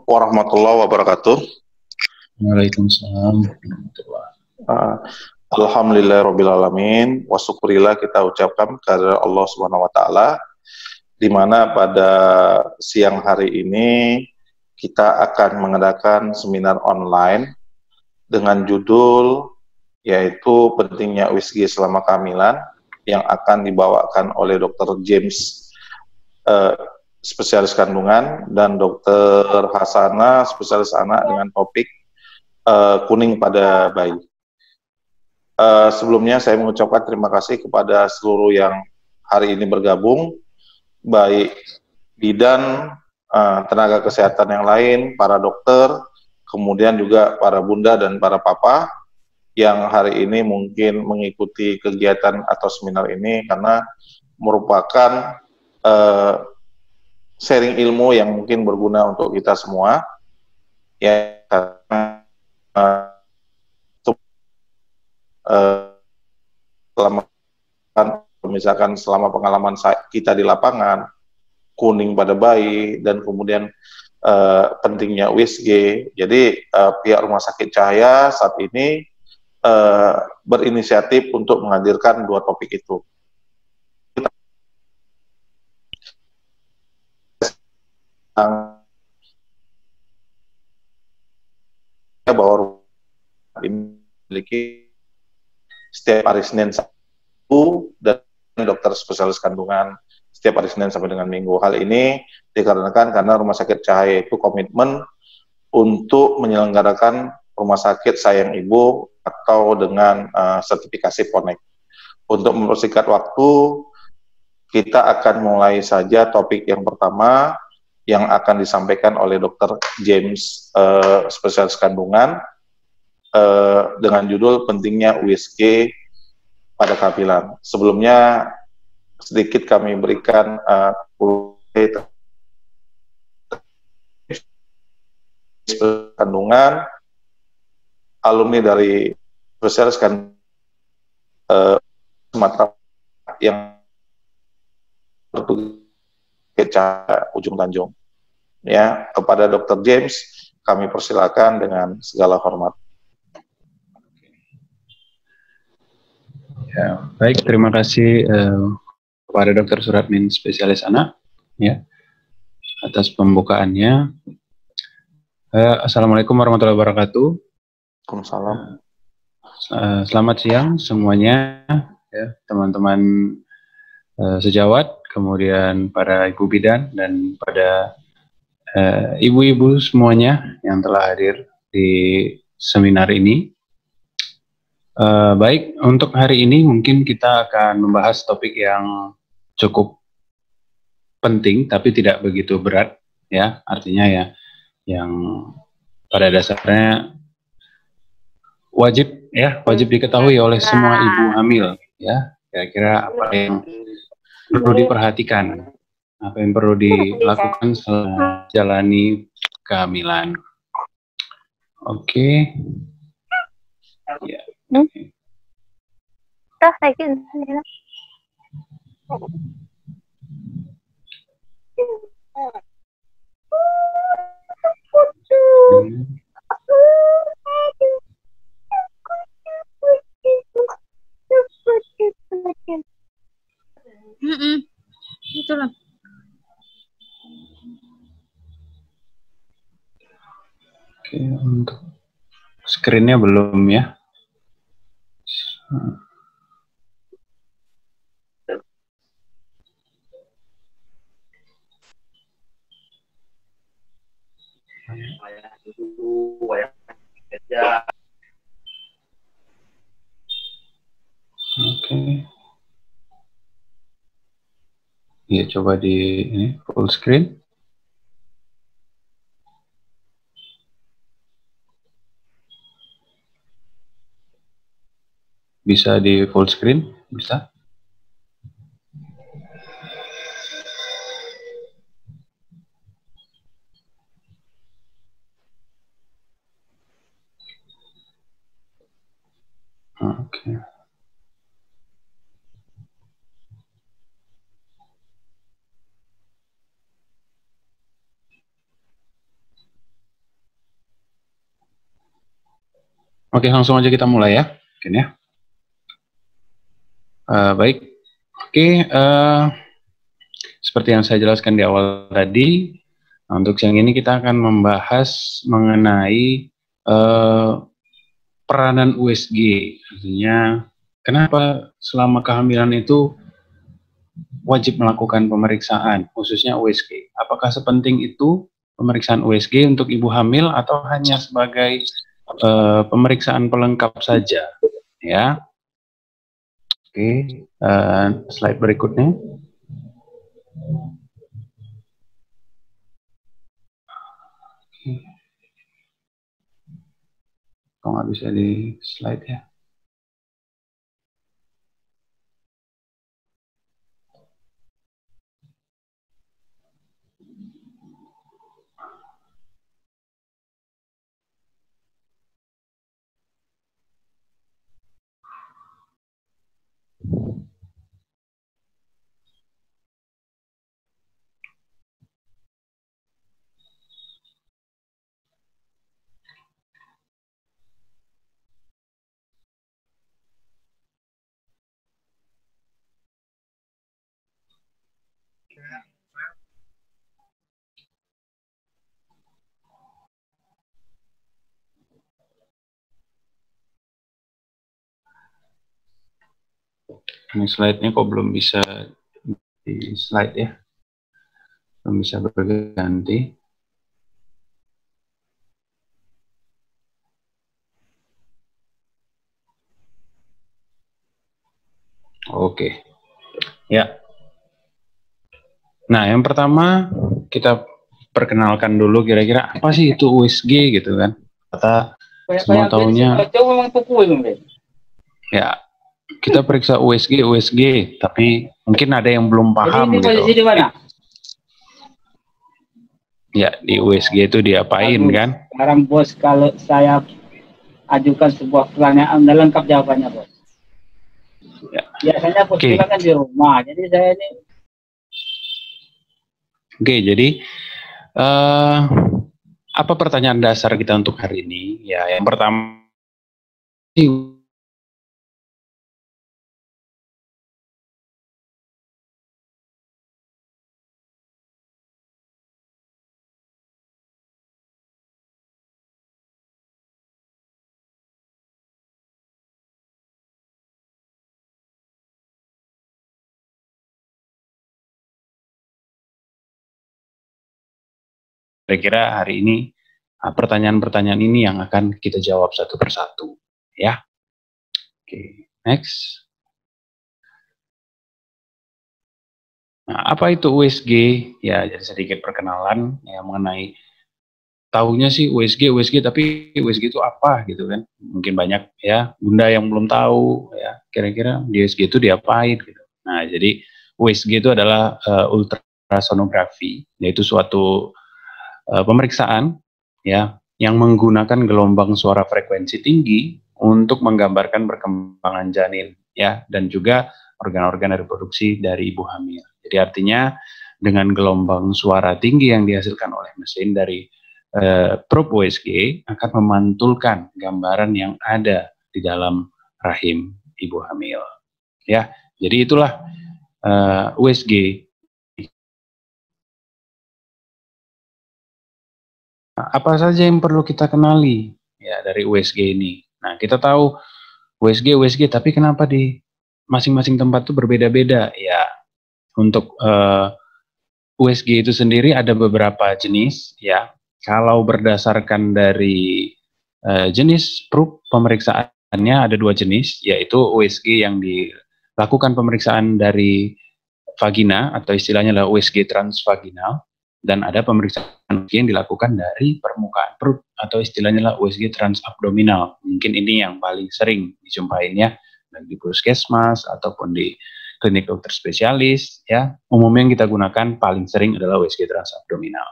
warahmatullahi wabarakatuh. Waalaikumsalam warahmatullahi. Alhamdulillahirrabbilalamin. Wa syukurillah kita ucapkan kepada Allah Subhanahu wa Ta'ala, di mana pada siang hari ini kita akan mengadakan seminar online dengan judul yaitu pentingnya USG selama kehamilan, yang akan dibawakan oleh Dr. James, spesialis kandungan, dan Dr. Hasana, spesialis anak, dengan topik kuning pada bayi. Sebelumnya saya mengucapkan terima kasih kepada seluruh yang hari ini bergabung, baik bidan, tenaga kesehatan yang lain, para dokter, kemudian juga para bunda dan para papa yang hari ini mungkin mengikuti kegiatan atau seminar ini karena merupakan sharing ilmu yang mungkin berguna untuk kita semua. Ya, selama pengalaman kita di lapangan, kuning pada bayi, dan kemudian pentingnya USG. Jadi pihak Rumah Sakit Cahaya saat ini berinisiatif untuk menghadirkan dua topik itu. Bahwa memiliki setiap hari Senin Sabtu dan dokter spesialis kandungan setiap hari Senin sampai dengan Minggu. Hal ini dikarenakan karena Rumah Sakit Cahaya itu komitmen untuk menyelenggarakan rumah sakit sayang ibu atau dengan sertifikasi PONEK. Untuk mempersingkat waktu, kita akan mulai saja topik yang pertama yang akan disampaikan oleh Dr. James, spesialis kandungan, dengan judul pentingnya USG pada kehamilan. Sebelumnya sedikit kami berikan kandungan, alumni dari spesialis kandungan Sumatera yang bertugas Ujung Tanjung. Ya, kepada Dr. James kami persilakan dengan segala hormat. Ya, baik, terima kasih kepada Dr. Suratmin, spesialis anak, ya, atas pembukaannya. Assalamualaikum warahmatullahi wabarakatuh. Waalaikumsalam. Selamat siang semuanya, ya, teman-teman sejawat, kemudian para ibu bidan dan pada ibu-ibu semuanya yang telah hadir di seminar ini. Baik, untuk hari ini mungkin kita akan membahas topik yang cukup penting tapi tidak begitu berat, ya, artinya ya yang pada dasarnya wajib diketahui oleh semua ibu hamil, ya. Kira-kira apa yang perlu diperhatikan, apa yang perlu dilakukan selama jalani kehamilan. Oke. Ya. Itulah. Oke, untuk screen-nya belum ya. Oke. Ya, coba di ini full screen. Bisa di full screen? Bisa? Oke. Oke, langsung aja kita mulai ya, mungkin ya. Baik, oke. Seperti yang saya jelaskan di awal tadi, untuk siang ini kita akan membahas mengenai peranan USG. Artinya, kenapa selama kehamilan itu wajib melakukan pemeriksaan, khususnya USG. Apakah sepenting itu pemeriksaan USG untuk ibu hamil atau hanya sebagai pemeriksaan pelengkap saja? Ya. Oke, slide berikutnya. Kok nggak bisa di slide ya? Ini slide-nya kok belum bisa di slide ya, belum bisa berganti. Oke, ya. Nah, yang pertama kita perkenalkan dulu kira-kira apa sih itu USG gitu kan? Kata semua tahunya. Ya, kita periksa USG, tapi mungkin ada yang belum paham gitu. Di mana? Ya, di USG itu diapain kan? Sekarang bos, kalau saya ajukan sebuah pertanyaan, udah lengkap jawabannya bos. Ya. Biasanya bos juga kan di rumah, jadi saya ini. Oke, jadi apa pertanyaan dasar kita untuk hari ini? Ya, yang pertama kira-kira hari ini pertanyaan-pertanyaan ini yang akan kita jawab satu persatu, ya. Oke, next. Nah, apa itu USG? Ya, jadi sedikit perkenalan ya mengenai tahunya sih USG, tapi USG itu apa gitu kan? Mungkin banyak ya bunda yang belum tahu ya, kira-kira di USG itu diapain gitu. Nah, jadi USG itu adalah ultrasonografi, yaitu suatu pemeriksaan ya yang menggunakan gelombang suara frekuensi tinggi untuk menggambarkan perkembangan janin ya, dan juga organ-organ reproduksi dari ibu hamil. Jadi artinya dengan gelombang suara tinggi yang dihasilkan oleh mesin dari probe USG akan memantulkan gambaran yang ada di dalam rahim ibu hamil. Ya, jadi itulah USG. Nah, apa saja yang perlu kita kenali ya dari USG ini? Nah, kita tahu USG, tapi kenapa di masing-masing tempat itu berbeda-beda? Ya, untuk USG itu sendiri ada beberapa jenis ya. Kalau berdasarkan dari jenis probe pemeriksaannya ada dua jenis, yaitu USG yang dilakukan pemeriksaan dari vagina atau istilahnya adalah USG transvaginal, dan ada pemeriksaan yang dilakukan dari permukaan perut atau istilahnya adalah USG transabdominal. Mungkin ini yang paling sering dijumpainya baik di puskesmas ataupun di klinik dokter spesialis ya. Umumnya yang kita gunakan paling sering adalah USG transabdominal.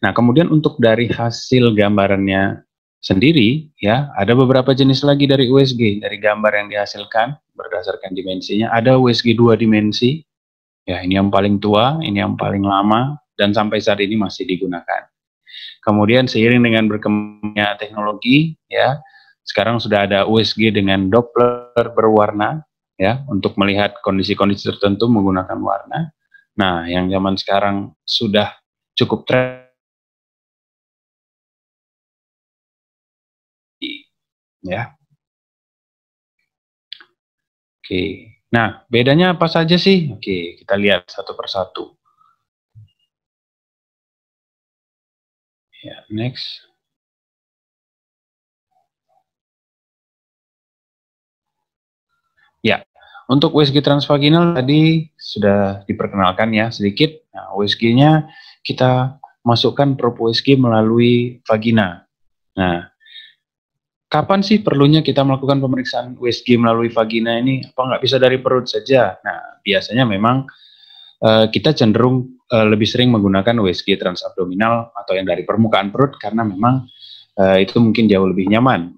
Nah, kemudian untuk dari hasil gambarannya sendiri ya, ada beberapa jenis lagi dari USG, dari gambar yang dihasilkan berdasarkan dimensinya. Ada USG 2 dimensi. Ya, ini yang paling tua, ini yang paling lama, dan sampai saat ini masih digunakan. Kemudian seiring dengan berkembangnya teknologi, ya, sekarang sudah ada USG dengan Doppler berwarna, ya, untuk melihat kondisi-kondisi tertentu menggunakan warna. Nah, yang zaman sekarang sudah cukup tren, ya. Oke. Nah, bedanya apa saja sih? Oke, kita lihat satu persatu. Ya, next. Ya, untuk USG transvaginal tadi sudah diperkenalkan ya sedikit. Nah, USG-nya kita masukkan probe USG melalui vagina. Nah, kapan sih perlunya kita melakukan pemeriksaan USG melalui vagina ini? Apa nggak bisa dari perut saja? Nah, biasanya memang kita cenderung lebih sering menggunakan USG transabdominal atau yang dari permukaan perut karena memang itu mungkin jauh lebih nyaman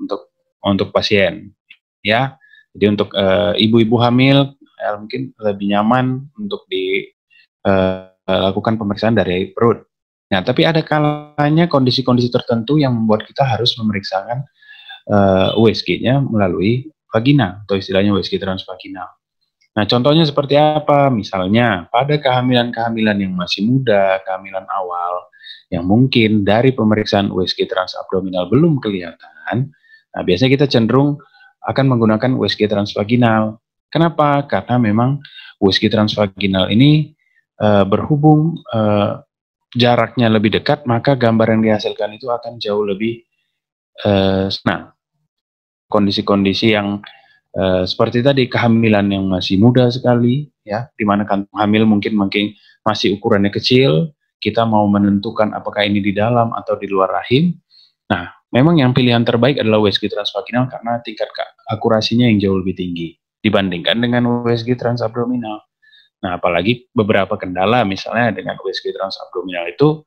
untuk pasien, ya. Jadi untuk ibu-ibu hamil mungkin lebih nyaman untuk dilakukan pemeriksaan dari perut. Nah, tapi ada kalanya kondisi-kondisi tertentu yang membuat kita harus memeriksakan USG-nya melalui vagina atau istilahnya USG transvaginal. Nah, contohnya seperti apa? Misalnya pada kehamilan-kehamilan yang masih muda, kehamilan awal, yang mungkin dari pemeriksaan USG transabdominal belum kelihatan, nah biasanya kita cenderung akan menggunakan USG transvaginal. Kenapa? Karena memang USG transvaginal ini berhubung jaraknya lebih dekat, maka gambar yang dihasilkan itu akan jauh lebih senang. Kondisi-kondisi yang seperti tadi kehamilan yang masih muda sekali, ya, di mana kantung hamil mungkin masih ukurannya kecil, kita mau menentukan apakah ini di dalam atau di luar rahim. Nah, memang yang pilihan terbaik adalah USG transvaginal karena tingkat akurasinya yang jauh lebih tinggi dibandingkan dengan USG transabdominal. Nah, apalagi beberapa kendala misalnya dengan USG transabdominal itu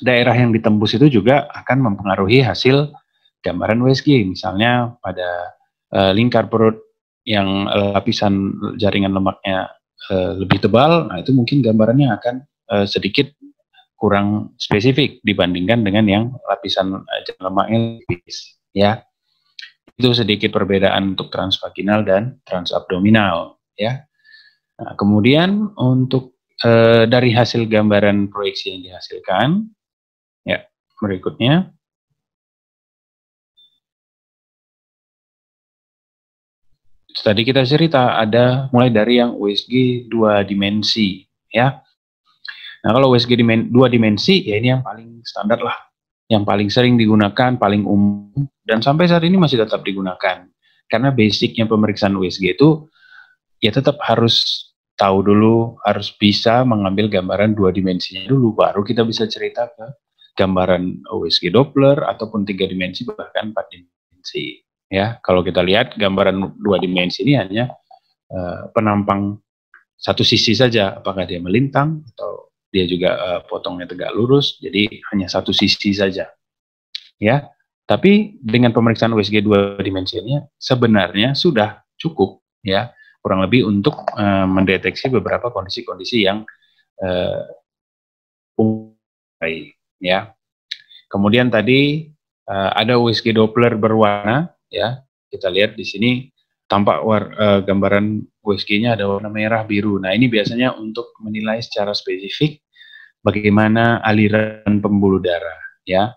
daerah yang ditembus itu juga akan mempengaruhi hasil gambaran USG. Misalnya pada lingkar perut yang lapisan jaringan lemaknya lebih tebal, nah itu mungkin gambarannya akan sedikit kurang spesifik dibandingkan dengan yang lapisan jaringan lemaknya tipis, ya. Itu sedikit perbedaan untuk transvaginal dan transabdominal, ya. Nah, kemudian untuk dari hasil gambaran proyeksi yang dihasilkan, ya, berikutnya. Tadi kita cerita ada mulai dari yang USG 2 dimensi, ya. Nah, kalau USG 2 dimensi, ya ini yang paling standar lah, yang paling sering digunakan, paling umum, dan sampai saat ini masih tetap digunakan. Karena basicnya pemeriksaan USG itu, ya tetap harus tahu dulu, harus bisa mengambil gambaran 2 dimensinya dulu, baru kita bisa cerita ke gambaran USG Doppler, ataupun 3 dimensi, bahkan 4 dimensi. Ya, kalau kita lihat gambaran 2 dimensi ini hanya penampang satu sisi saja, apakah dia melintang atau dia juga potongnya tegak lurus, jadi hanya satu sisi saja, ya. Tapi dengan pemeriksaan USG 2 dimensinya sebenarnya sudah cukup, ya, kurang lebih untuk mendeteksi beberapa kondisi-kondisi yang ya. Kemudian tadi ada USG Doppler berwarna, ya, kita lihat di sini tampak gambaran USG-nya ada warna merah biru. Nah, ini biasanya untuk menilai secara spesifik bagaimana aliran pembuluh darah, ya.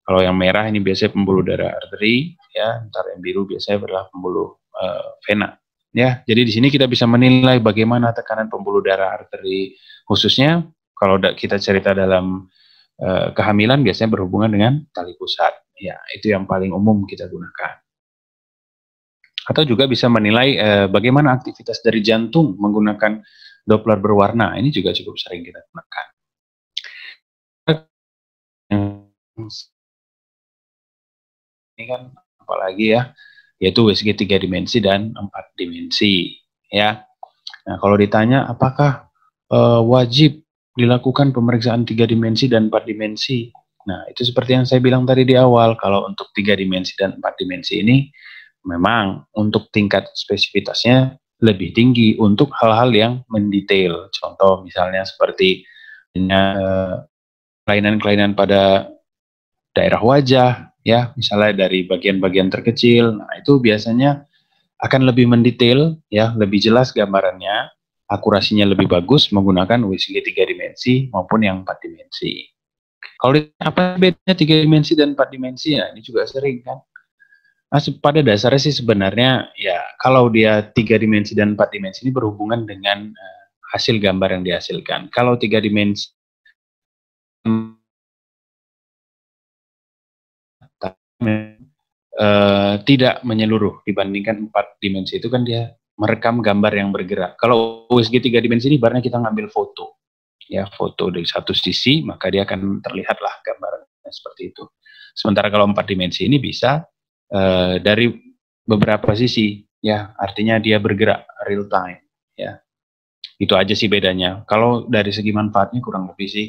Kalau yang merah ini biasanya pembuluh darah arteri, ya, ntar yang biru biasanya adalah pembuluh vena, ya. Jadi di sini kita bisa menilai bagaimana tekanan pembuluh darah arteri, khususnya kalau kita cerita dalam kehamilan biasanya berhubungan dengan tali pusat, ya, itu yang paling umum kita gunakan. Atau juga bisa menilai bagaimana aktivitas dari jantung menggunakan Doppler berwarna, ini juga cukup sering kita gunakan. Ini kan apalagi ya, yaitu USG 3 dimensi dan 4 dimensi, ya. Nah, kalau ditanya apakah wajib dilakukan pemeriksaan 3 dimensi dan 4 dimensi. Nah, itu seperti yang saya bilang tadi di awal, kalau untuk 3 dimensi dan 4 dimensi ini, memang untuk tingkat spesifitasnya lebih tinggi untuk hal-hal yang mendetail. Contoh misalnya seperti kelainan-kelainan pada daerah wajah, ya, misalnya dari bagian-bagian terkecil. Nah, itu biasanya akan lebih mendetail, ya, lebih jelas gambarannya, akurasinya lebih bagus menggunakan USG 3 dimensi maupun yang 4 dimensi. Kalau apa bedanya 3 dimensi dan 4 dimensi? Ya, ini juga sering kan. Nah, pada dasarnya sih sebenarnya ya kalau dia 3 dimensi dan 4 dimensi ini berhubungan dengan hasil gambar yang dihasilkan. Kalau 3 dimensi tidak menyeluruh dibandingkan 4 dimensi, itu kan dia merekam gambar yang bergerak. Kalau USG 3 dimensi ini ibaratnya kita ngambil foto, ya, foto dari satu sisi, maka dia akan terlihatlah gambarnya seperti itu. Sementara kalau 4 dimensi ini bisa dari beberapa sisi, ya, artinya dia bergerak real time, ya. Itu aja sih bedanya. Kalau dari segi manfaatnya kurang lebih sih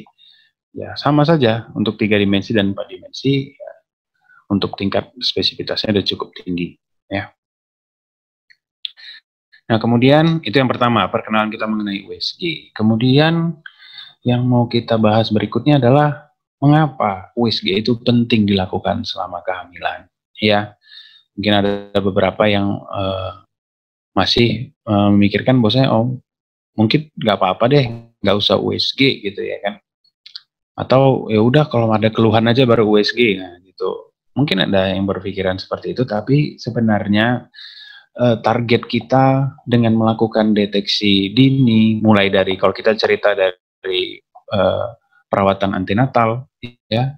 ya sama saja untuk 3 dimensi dan 4 dimensi, ya, untuk tingkat spesifitasnya sudah cukup tinggi, ya. Nah, kemudian itu yang pertama, perkenalan kita mengenai USG. Kemudian yang mau kita bahas berikutnya adalah mengapa USG itu penting dilakukan selama kehamilan, ya. Mungkin ada beberapa yang masih memikirkan bahwasanya mungkin nggak apa-apa deh, nggak usah USG gitu ya kan. Atau ya udah kalau ada keluhan aja baru USG, nah gitu. Mungkin ada yang berpikiran seperti itu, tapi sebenarnya target kita dengan melakukan deteksi dini, mulai dari kalau kita cerita dari perawatan antenatal, ya.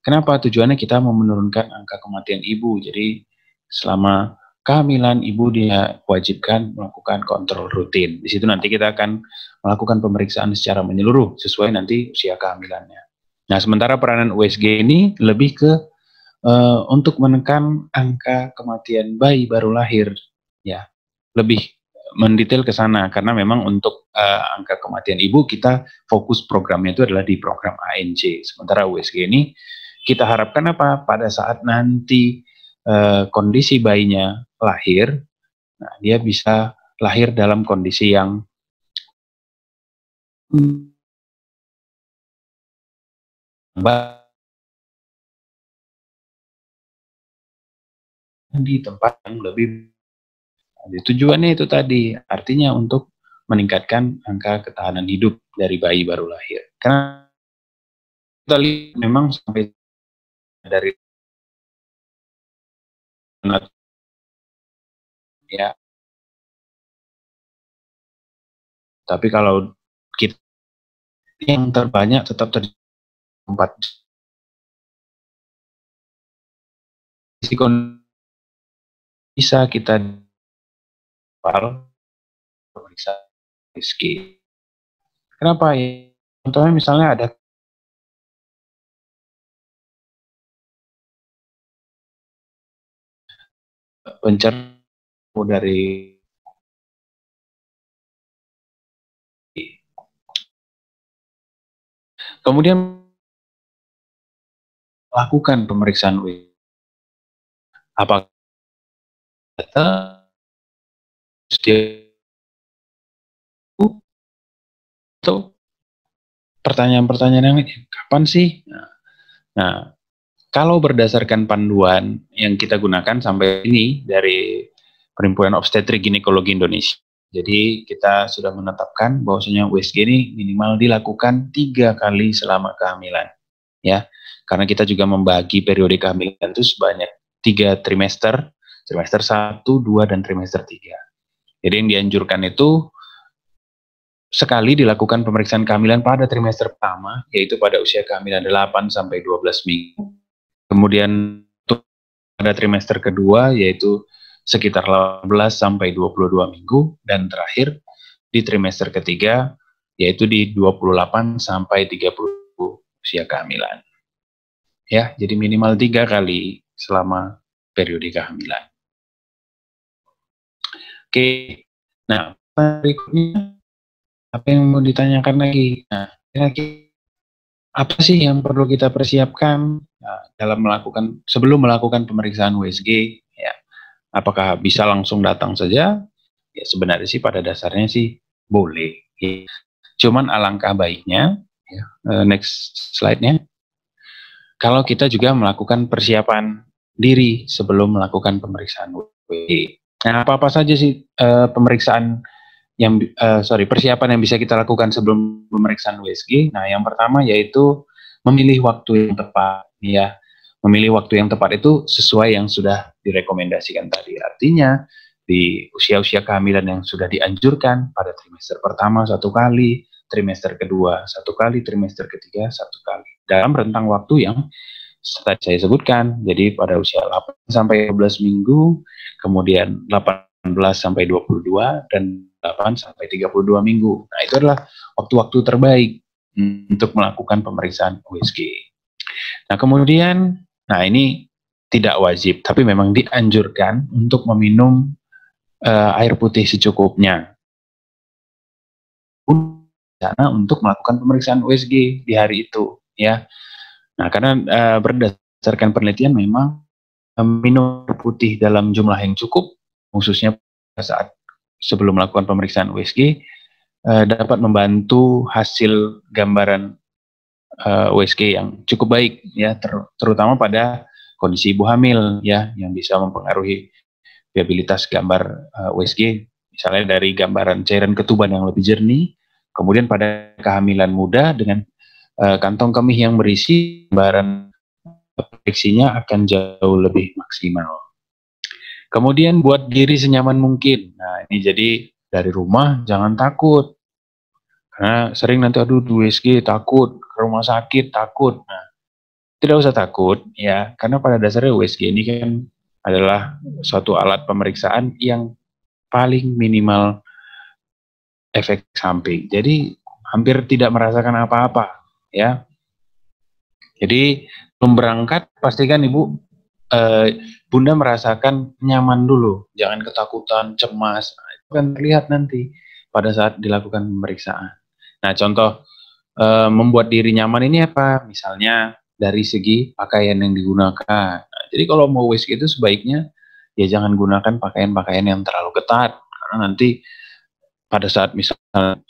Kenapa? Tujuannya kita mau menurunkan angka kematian ibu. Jadi selama kehamilan ibu dia wajibkan melakukan kontrol rutin. Di situ nanti kita akan melakukan pemeriksaan secara menyeluruh sesuai nanti usia kehamilannya. Nah, sementara peranan USG ini lebih ke untuk menekan angka kematian bayi baru lahir, ya, lebih mendetail ke sana karena memang untuk angka kematian ibu kita fokus programnya itu adalah di program ANC. Sementara USG ini kita harapkan apa? Pada saat nanti kondisi bayinya lahir, nah dia bisa lahir dalam kondisi yang di tempat yang lebih. Tujuannya itu tadi, artinya untuk meningkatkan angka ketahanan hidup dari bayi baru lahir. Karena kita lihat memang sampai dari ya, tapi kalau kita yang terbanyak tetap terjadi 4 bisa kita periksa USG. Kenapa ya? Contohnya misalnya ada pencernaan dari kemudian lakukan pemeriksaan USG. Apakah itu pertanyaan-pertanyaan yang kapan sih? Nah, kalau berdasarkan panduan yang kita gunakan sampai ini dari Perhimpunan Obstetrik Ginekologi Indonesia, jadi kita sudah menetapkan bahwasanya USG ini minimal dilakukan 3 kali selama kehamilan, ya. Karena kita juga membagi periode kehamilan itu sebanyak 3 trimester, trimester 1, 2, dan trimester 3. Jadi yang dianjurkan itu sekali dilakukan pemeriksaan kehamilan pada trimester pertama, yaitu pada usia kehamilan 8 sampai 12 minggu. Kemudian pada trimester kedua yaitu sekitar 18 sampai 22 minggu, dan terakhir di trimester ketiga yaitu di 28 sampai 30 usia kehamilan. Ya, jadi minimal 3 kali selama periode kehamilan. Oke. Nah, berikutnya apa yang mau ditanyakan lagi? Nah, kira-kira apa sih yang perlu kita persiapkan dalam sebelum melakukan pemeriksaan USG? Ya, apakah bisa langsung datang saja? Ya, sebenarnya sih pada dasarnya sih boleh. Ya. Cuman alangkah baiknya, ya, next slide-nya, kalau kita juga melakukan persiapan diri sebelum melakukan pemeriksaan USG. Nah, apa-apa saja sih pemeriksaan yang persiapan yang bisa kita lakukan sebelum pemeriksaan USG? Nah, yang pertama yaitu memilih waktu yang tepat, ya. Memilih waktu yang tepat itu sesuai yang sudah direkomendasikan tadi. Artinya di usia-usia kehamilan yang sudah dianjurkan pada trimester pertama 1 kali, trimester kedua 1 kali, trimester ketiga 1 kali. Dalam rentang waktu yang tadi saya sebutkan, jadi pada usia 8 sampai 12 minggu, kemudian 18 sampai 22, dan 8 sampai 32 minggu. Nah, itu adalah waktu-waktu terbaik untuk melakukan pemeriksaan USG. Nah, kemudian, nah ini tidak wajib, tapi memang dianjurkan untuk meminum air putih secukupnya untuk melakukan pemeriksaan USG di hari itu, ya. Nah, karena berdasarkan penelitian memang minum air putih dalam jumlah yang cukup, khususnya saat sebelum melakukan pemeriksaan USG, dapat membantu hasil gambaran USG yang cukup baik, ya, terutama pada kondisi ibu hamil, ya, yang bisa mempengaruhi viabilitas gambar USG, misalnya dari gambaran cairan ketuban yang lebih jernih, kemudian pada kehamilan muda dengan kantong kemih yang berisi, gambaran prediksinya akan jauh lebih maksimal. Kemudian buat diri senyaman mungkin. Nah, ini jadi dari rumah jangan takut. Karena sering nanti aduh USG takut, ke rumah sakit takut. Nah, tidak usah takut ya, karena pada dasarnya USG ini kan adalah suatu alat pemeriksaan yang paling minimal efek samping. Jadi hampir tidak merasakan apa-apa, ya. Jadi sebelum berangkat pastikan ibu, bunda merasakan nyaman dulu, jangan ketakutan, cemas. Nah, itu kan terlihat nanti pada saat dilakukan pemeriksaan. Nah, contoh membuat diri nyaman ini apa? Misalnya dari segi pakaian yang digunakan. Nah, jadi kalau mau USG itu sebaiknya ya jangan gunakan pakaian-pakaian yang terlalu ketat, karena nanti pada saat misalnya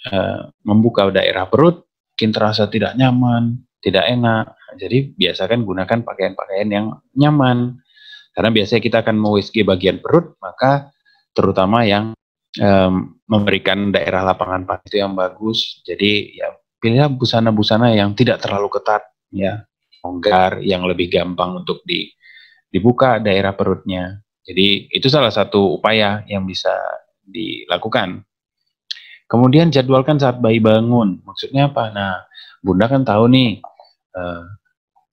membuka daerah perut, mungkin terasa tidak nyaman, tidak enak. Jadi biasakan gunakan pakaian-pakaian yang nyaman. Karena biasanya kita akan mau USG bagian perut, maka terutama yang memberikan daerah lapangan panas itu yang bagus. Jadi ya pilihlah busana-busana yang tidak terlalu ketat, ya, longgar, yang lebih gampang untuk dibuka daerah perutnya. Jadi itu salah satu upaya yang bisa dilakukan. Kemudian jadwalkan saat bayi bangun. Maksudnya apa? Nah, bunda kan tahu nih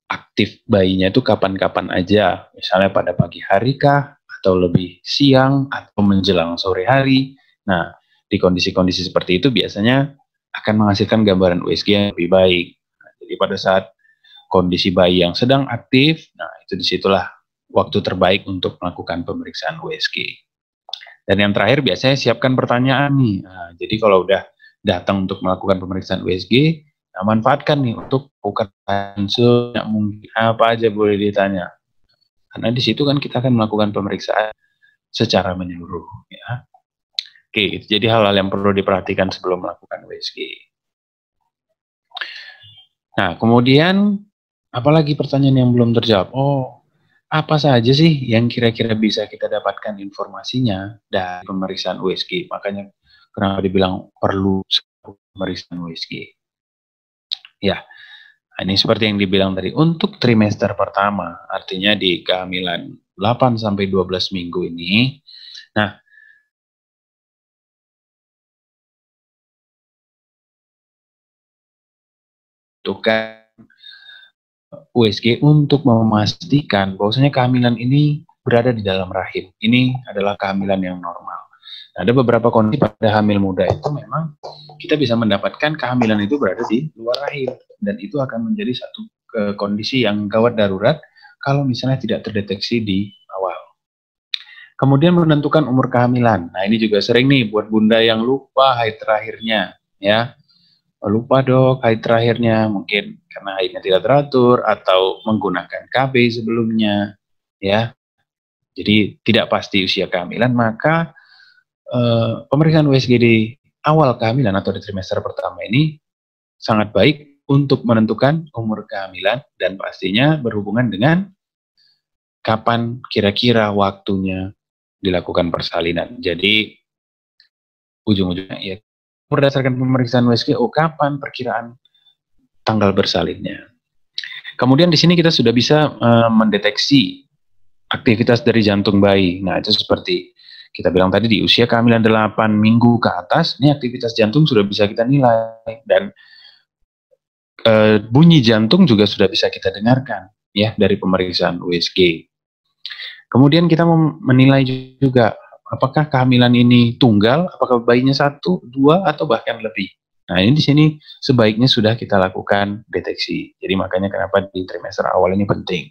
aktif bayinya itu kapan-kapan aja. Misalnya pada pagi hari kah, atau lebih siang, atau menjelang sore hari. Nah, di kondisi-kondisi seperti itu biasanya akan menghasilkan gambaran USG yang lebih baik. Nah, jadi pada saat kondisi bayi yang sedang aktif, nah itu disitulah waktu terbaik untuk melakukan pemeriksaan USG. Dan yang terakhir biasanya siapkan pertanyaan nih. Nah, jadi kalau udah datang untuk melakukan pemeriksaan USG, nah, manfaatkan nih untuk bukan mungkin apa aja boleh ditanya. Karena di situ kan kita akan melakukan pemeriksaan secara menyeluruh, ya. Oke, itu jadi hal-hal yang perlu diperhatikan sebelum melakukan USG. Nah, kemudian apalagi pertanyaan yang belum terjawab? Oh, apa saja sih yang kira-kira bisa kita dapatkan informasinya dari pemeriksaan USG? Makanya kenapa dibilang perlu pemeriksaan USG. Ya, ini seperti yang dibilang tadi, untuk trimester pertama, artinya di kehamilan 8 sampai 12 minggu ini. Nah, butuhkan USG untuk memastikan bahwasanya kehamilan ini berada di dalam rahim. Ini adalah kehamilan yang normal. Nah, ada beberapa kondisi pada hamil muda itu memang kita bisa mendapatkan kehamilan itu berada di luar rahim, dan itu akan menjadi satu kondisi yang gawat darurat kalau misalnya tidak terdeteksi di awal. Kemudian menentukan umur kehamilan. Nah, ini juga sering nih buat bunda yang lupa haid terakhirnya, ya. Lupa dok haid terakhirnya, mungkin karena haidnya tidak teratur atau menggunakan KB sebelumnya, ya. Jadi tidak pasti usia kehamilan, maka pemeriksaan USG di awal kehamilan atau di trimester pertama ini sangat baik untuk menentukan umur kehamilan dan pastinya berhubungan dengan kapan kira-kira waktunya dilakukan persalinan. Jadi ujung-ujungnya ya berdasarkan pemeriksaan USG, kapan perkiraan tanggal bersalinnya. Kemudian di sini kita sudah bisa mendeteksi aktivitas dari jantung bayi. Nah, itu seperti kita bilang tadi di usia kehamilan 8 minggu ke atas, ini aktivitas jantung sudah bisa kita nilai dan bunyi jantung juga sudah bisa kita dengarkan ya dari pemeriksaan USG. Kemudian kita menilai juga apakah kehamilan ini tunggal, apakah bayinya 1, 2 atau bahkan lebih. Nah, ini di sini sebaiknya sudah kita lakukan deteksi. Jadi makanya kenapa di trimester awal ini penting.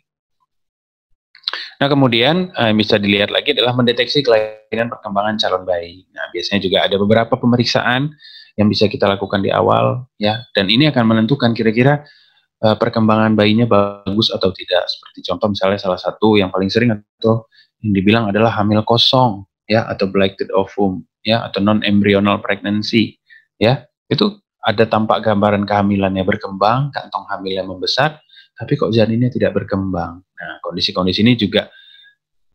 Nah, kemudian bisa dilihat lagi adalah mendeteksi kelainan perkembangan calon bayi. Nah, biasanya juga ada beberapa pemeriksaan yang bisa kita lakukan di awal ya, dan ini akan menentukan kira-kira perkembangan bayinya bagus atau tidak. Seperti contoh misalnya salah satu yang paling sering atau yang dibilang adalah hamil kosong ya, atau blighted ovum ya, atau non embryonal pregnancy ya. Itu ada tampak gambaran kehamilannya berkembang, kantong hamilnya membesar, tapi kok janinnya tidak berkembang. Nah, kondisi-kondisi ini juga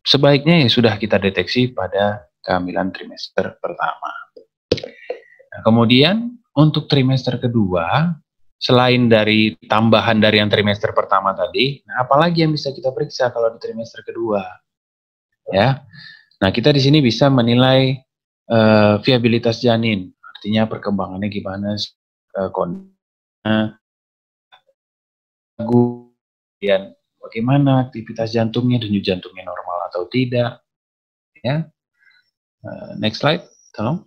sebaiknya ya sudah kita deteksi pada kehamilan trimester pertama. Nah, kemudian untuk trimester kedua, selain dari tambahan dari yang trimester pertama tadi, nah apalagi yang bisa kita periksa kalau di trimester kedua? Ya, nah kita di sini bisa menilai viabilitas janin, artinya perkembangannya gimana, kemudian bagaimana aktivitas jantungnya, denyut jantungnya normal atau tidak. Ya, next slide, tolong.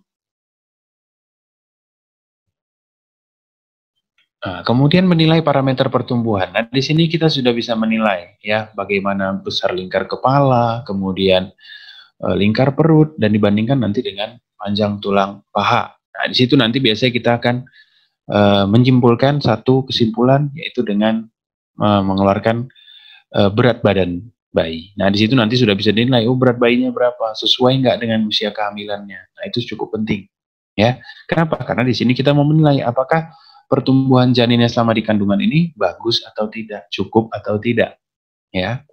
Nah, kemudian menilai parameter pertumbuhan. Nah, di sini kita sudah bisa menilai ya bagaimana besar lingkar kepala, kemudian lingkar perut, dan dibandingkan nanti dengan panjang tulang paha. Nah, di situ nanti biasanya kita akan menyimpulkan satu kesimpulan, yaitu dengan mengeluarkan berat badan bayi. Nah, di situ nanti sudah bisa dinilai, berat bayinya berapa, sesuai nggak dengan usia kehamilannya. Nah, itu cukup penting ya. Kenapa? Karena di sini kita mau menilai apakah pertumbuhan janinnya selama di kandungan ini bagus atau tidak, cukup atau tidak, ya.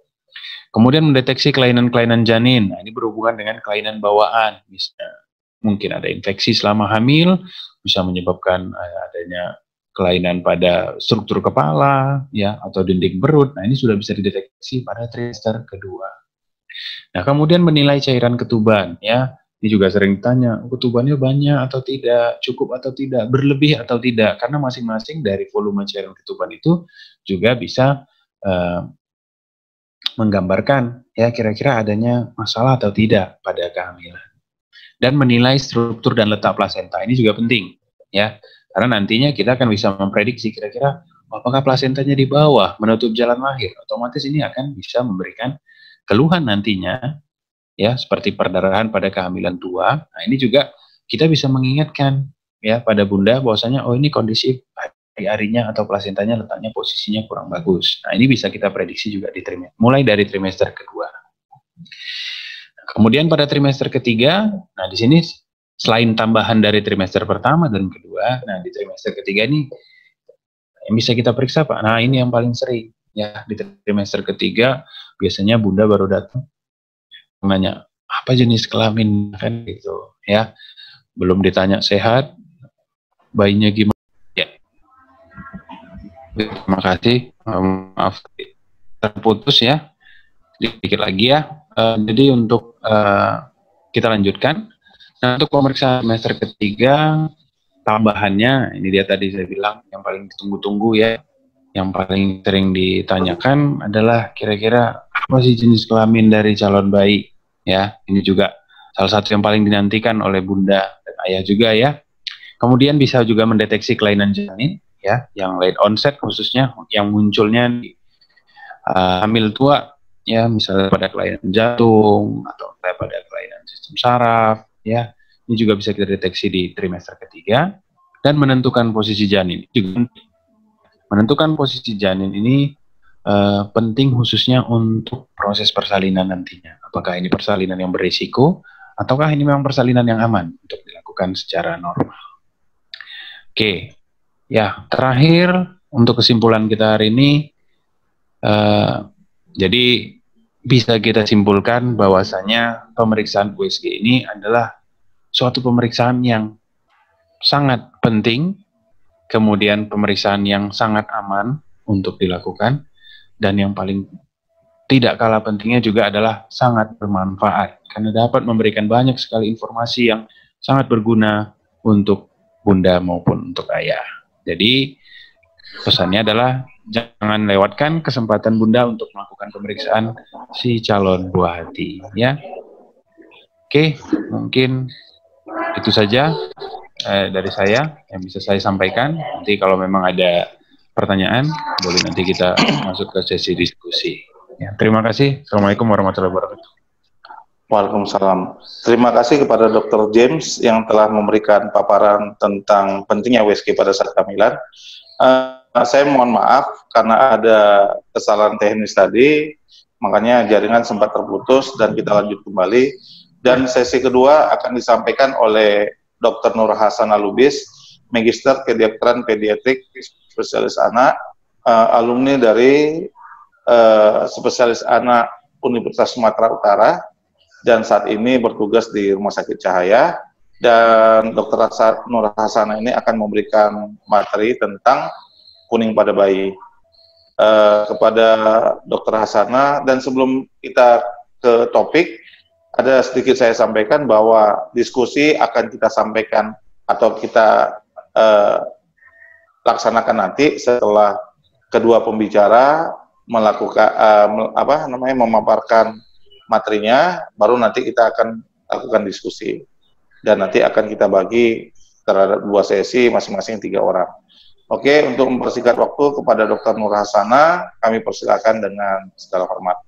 Kemudian mendeteksi kelainan-kelainan janin. Nah, ini berhubungan dengan kelainan bawaan. Misalnya, mungkin ada infeksi selama hamil, bisa menyebabkan adanya kelainan pada struktur kepala, ya, atau dinding perut. Nah, ini sudah bisa dideteksi pada trimester kedua. Nah, kemudian menilai cairan ketuban, ya. Ini juga sering ditanya, ketubannya banyak atau tidak, cukup atau tidak, berlebih atau tidak, karena masing-masing dari volume cairan ketuban itu juga bisa menggambarkan ya kira-kira adanya masalah atau tidak pada kehamilan. Dan menilai struktur dan letak plasenta, ini juga penting ya, karena nantinya kita akan bisa memprediksi kira-kira apakah plasentanya di bawah menutup jalan lahir, otomatis ini akan bisa memberikan keluhan nantinya ya, seperti perdarahan pada kehamilan tua. Nah, ini juga kita bisa mengingatkan ya pada bunda bahwasanya ini kondisi hari-harinya atau plasentanya letaknya posisinya kurang bagus. Nah, ini bisa kita prediksi juga di mulai dari trimester kedua. Kemudian pada trimester ketiga, nah di sini selain tambahan dari trimester pertama dan kedua, nah di trimester ketiga ini yang bisa kita periksa Pak. Nah, ini yang paling sering ya, di trimester ketiga biasanya bunda baru datang nanya apa jenis kelamin kan gitu ya, belum ditanya sehat, bayinya gimana ya. Terima kasih, maaf terputus ya, sedikit lagi ya. Jadi untuk kita lanjutkan. Nah, untuk pemeriksaan semester ketiga tambahannya ini dia tadi saya bilang yang paling ditunggu-tunggu ya, yang paling sering ditanyakan adalah kira-kira apa sih jenis kelamin dari calon bayi. Ya, ini juga salah satu yang paling dinantikan oleh bunda dan ayah juga ya. Kemudian bisa juga mendeteksi kelainan janin ya, yang late onset khususnya yang munculnya di hamil tua ya, misalnya pada kelainan jantung atau pada kelainan sistem saraf ya. Ini juga bisa kita deteksi di trimester ketiga. Dan menentukan posisi janin juga. Menentukan posisi janin ini penting khususnya untuk proses persalinan nantinya. Apakah ini persalinan yang berisiko ataukah ini memang persalinan yang aman untuk dilakukan secara normal. Oke, ya terakhir untuk kesimpulan kita hari ini, jadi bisa kita simpulkan bahwasanya pemeriksaan USG ini adalah suatu pemeriksaan yang sangat penting, kemudian pemeriksaan yang sangat aman untuk dilakukan, dan yang paling tidak kalah pentingnya juga adalah sangat bermanfaat, karena dapat memberikan banyak sekali informasi yang sangat berguna untuk bunda maupun untuk ayah. Jadi pesannya adalah jangan lewatkan kesempatan bunda untuk melakukan pemeriksaan si calon buah hati, ya. Oke, mungkin itu saja dari saya yang bisa saya sampaikan. Nanti kalau memang ada pertanyaan, boleh nanti kita masuk ke sesi diskusi. Ya, terima kasih. Assalamualaikum warahmatullahi wabarakatuh. Waalaikumsalam. Terima kasih kepada Dr. James yang telah memberikan paparan tentang pentingnya USG pada saat kehamilan. Saya mohon maaf karena ada kesalahan teknis tadi, makanya jaringan sempat terputus dan kita lanjut kembali. Dan sesi kedua akan disampaikan oleh Dr. Nur Hasanah Lubis, Magister Kedokteran Pediatrik Spesialis Anak, alumni dari Spesialis Anak Universitas Sumatera Utara, dan saat ini bertugas di Rumah Sakit Cahaya. Dan Dr. Nur Hasanah ini akan memberikan materi tentang kuning pada bayi kepada Dr. Hasanah. Dan sebelum kita ke topik, ada sedikit saya sampaikan bahwa diskusi akan kita sampaikan atau kita laksanakan nanti setelah kedua pembicara memaparkan materinya, baru nanti kita akan lakukan diskusi, dan nanti akan kita bagi terhadap 2 sesi masing-masing 3 orang. Oke, untuk mempersingkat waktu kepada Dr. Nur Hasanah, kami persilakan dengan segala hormat.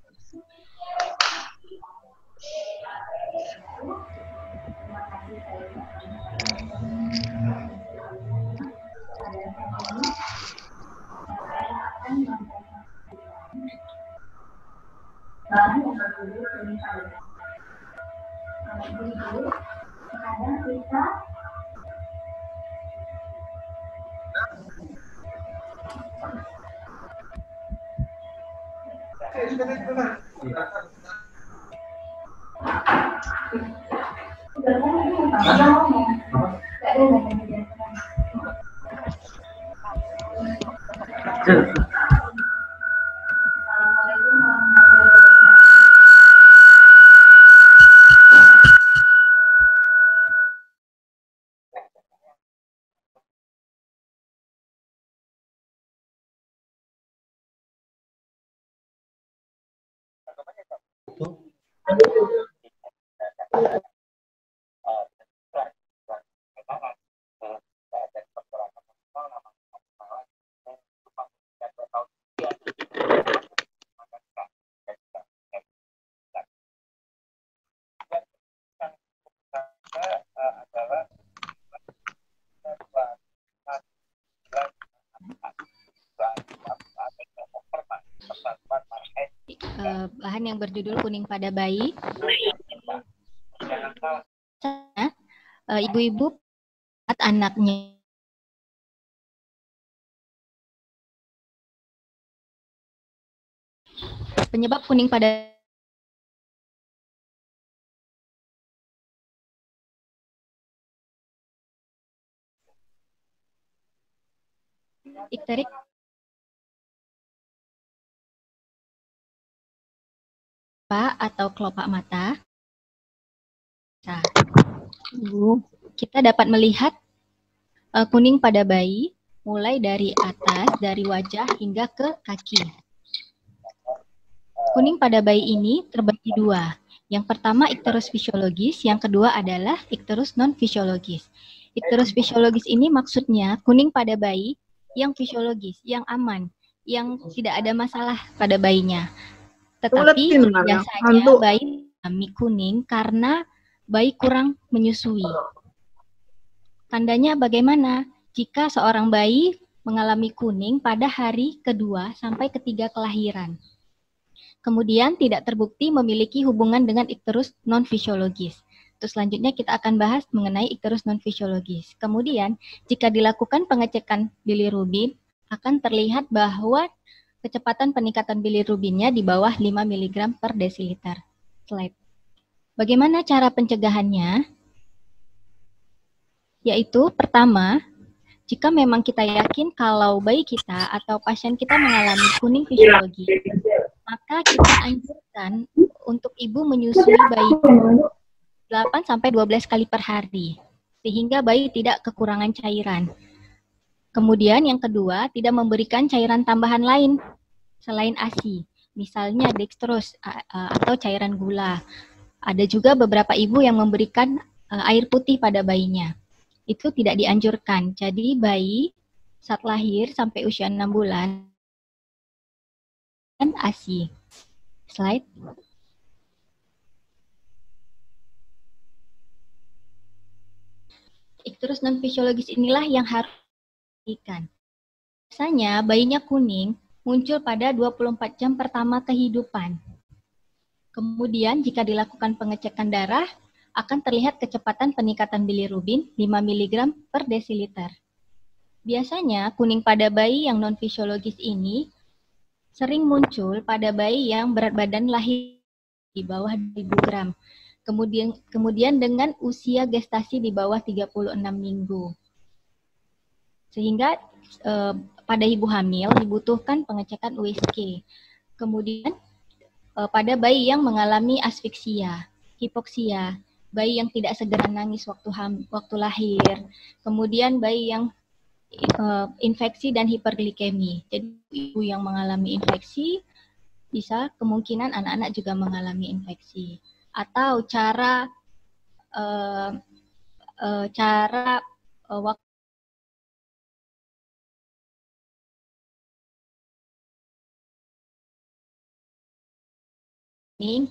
Bahan yang berjudul kuning pada bayi. Ibu-ibu anaknya penyebab kuning pada ikterik atau kelopak mata. Nah, kita dapat melihat kuning pada bayi mulai dari atas, dari wajah hingga ke kaki. Kuning pada bayi ini terbagi 2. Yang pertama ikterus fisiologis, yang kedua adalah ikterus non fisiologis. Ikterus fisiologis ini maksudnya kuning pada bayi yang fisiologis, yang aman, yang tidak ada masalah pada bayinya. Tetapi biasanya bayi mengalami kuning karena bayi kurang menyusui. Tandanya bagaimana? Jika seorang bayi mengalami kuning pada hari kedua sampai ketiga kelahiran. Kemudian tidak terbukti memiliki hubungan dengan ikterus non-fisiologis. Terus selanjutnya kita akan bahas mengenai ikterus non-fisiologis. Kemudian jika dilakukan pengecekan bilirubin akan terlihat bahwa kecepatan peningkatan bilirubinnya di bawah 5 mg per desiliter. Slide. Bagaimana cara pencegahannya? Yaitu pertama, jika memang kita yakin kalau bayi kita atau pasien kita mengalami kuning fisiologi, maka kita anjurkan untuk ibu menyusui bayi 8-12 kali per hari, sehingga bayi tidak kekurangan cairan. Kemudian yang kedua, tidak memberikan cairan tambahan lain selain ASI, misalnya dextrose atau cairan gula. Ada juga beberapa ibu yang memberikan air putih pada bayinya. Itu tidak dianjurkan. Jadi bayi saat lahir sampai usia 6 bulan ASI. Slide. Ikterus non fisiologis inilah yang harus diperhatikan. Biasanya bayinya kuning muncul pada 24 jam pertama kehidupan. Kemudian jika dilakukan pengecekan darah, akan terlihat kecepatan peningkatan bilirubin 5 mg per desiliter. Biasanya kuning pada bayi yang non-fisiologis ini sering muncul pada bayi yang berat badan lahir di bawah 1000 gram. Kemudian dengan usia gestasi di bawah 36 minggu. Sehingga pada ibu hamil dibutuhkan pengecekan USG. Kemudian pada bayi yang mengalami asfiksia, hipoksia, bayi yang tidak segera nangis waktu lahir, kemudian bayi yang infeksi dan hiperglikemi. Jadi ibu yang mengalami infeksi bisa kemungkinan anak-anak juga mengalami infeksi. Atau cara waktu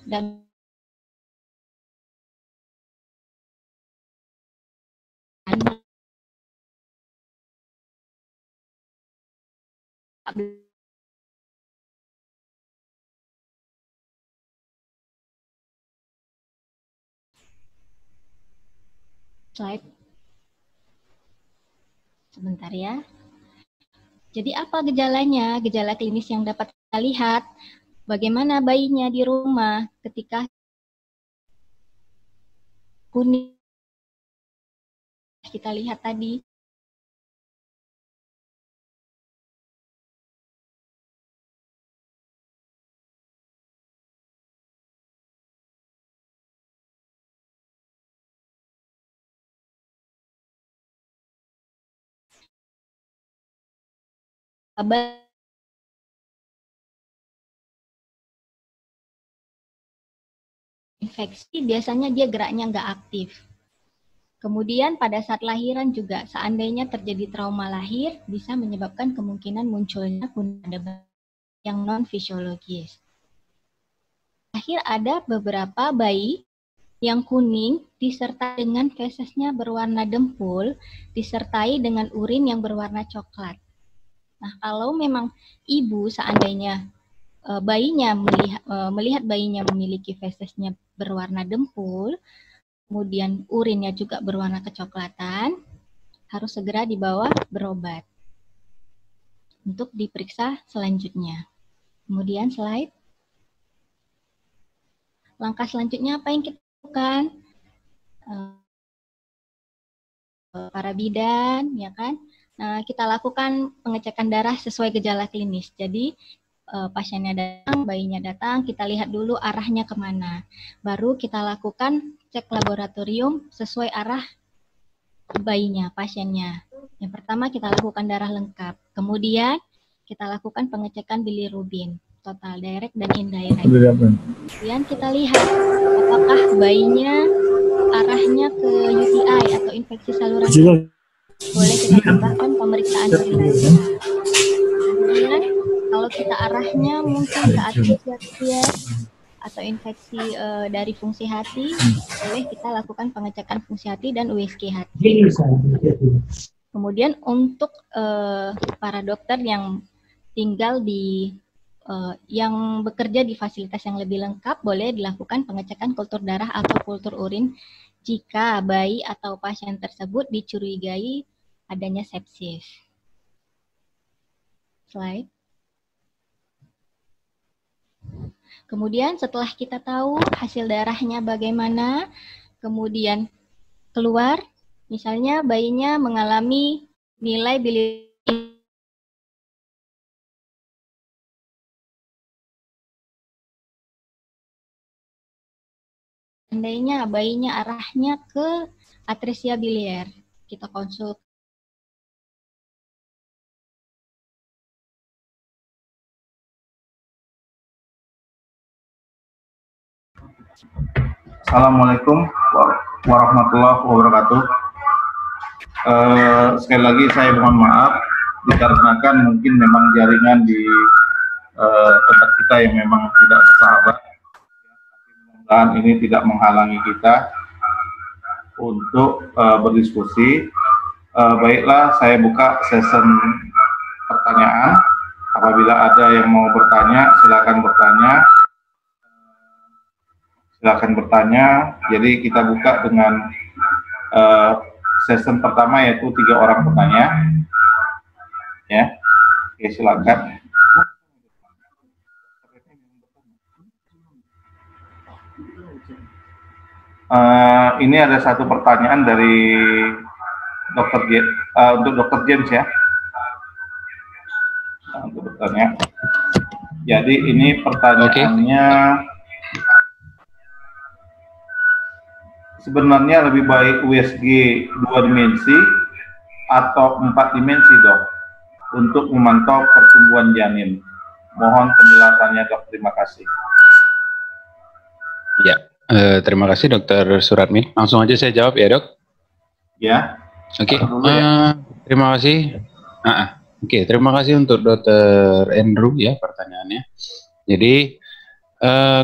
dan slide. Sebentar ya. Jadi apa gejalanya? Gejala klinis yang dapat kita lihat, bagaimana bayinya di rumah ketika kuning kita lihat tadi. Infeksi biasanya dia geraknya nggak aktif. Kemudian pada saat lahiran juga seandainya terjadi trauma lahir bisa menyebabkan kemungkinan munculnya kuning pada bayi yang non fisiologis. Akhir ada beberapa bayi yang kuning disertai dengan fesesnya berwarna dempul disertai dengan urin yang berwarna coklat. Nah, kalau memang ibu seandainya bayinya melihat bayinya memiliki fesesnya berwarna dempul, kemudian urinnya juga berwarna kecoklatan, harus segera dibawa berobat untuk diperiksa selanjutnya. Kemudian slide. Langkah selanjutnya apa yang kita lakukan? Para bidan, ya kan? Nah, kita lakukan pengecekan darah sesuai gejala klinis. Jadi pasiennya datang, bayinya datang, kita lihat dulu arahnya kemana. Baru kita lakukan cek laboratorium sesuai arah bayinya, pasiennya. Yang pertama kita lakukan darah lengkap. Kemudian kita lakukan pengecekan bilirubin, total direct dan indirect. Kemudian kita lihat apakah bayinya arahnya ke UTI atau infeksi saluran. Boleh kita tambahkan pemeriksaan berlanjut. Kemudian kalau kita arahnya mungkin ke asfiksia atau infeksi dari fungsi hati, boleh kita lakukan pengecekan fungsi hati dan USG hati. Kemudian untuk para dokter yang tinggal di yang bekerja di fasilitas yang lebih lengkap, boleh dilakukan pengecekan kultur darah atau kultur urin jika bayi atau pasien tersebut dicurigai adanya sepsis. slide. Kemudian setelah kita tahu hasil darahnya bagaimana, kemudian keluar, misalnya bayinya mengalami nilai bilirubin. Seandainya bayinya arahnya ke atresia biliar, kita konsul. Assalamualaikum warahmatullahi wabarakatuh. Sekali lagi saya mohon maaf dikarenakan mungkin memang jaringan di tempat kita yang memang tidak bersahabat. Dan ini tidak menghalangi kita untuk berdiskusi. Baiklah, saya buka sesi pertanyaan. Apabila ada yang mau bertanya, silakan bertanya. Silakan bertanya. Jadi kita buka dengan sesi pertama, yaitu 3 orang bertanya. Ya, oke, silakan. Ini ada satu pertanyaan dari Dr. James, untuk Dr. James ya. Untuk bertanya. Jadi ini pertanyaannya, sebenarnya lebih baik USG 2 dimensi atau 4 dimensi, Dok, untuk memantau pertumbuhan janin. Mohon penjelasannya, Dok. Terima kasih. Ya. Terima kasih Dokter Suratmi. Langsung aja saya jawab ya, Dok. Ya. Oke. Terima kasih. Oke, terima kasih untuk Dokter Andrew ya pertanyaannya. Jadi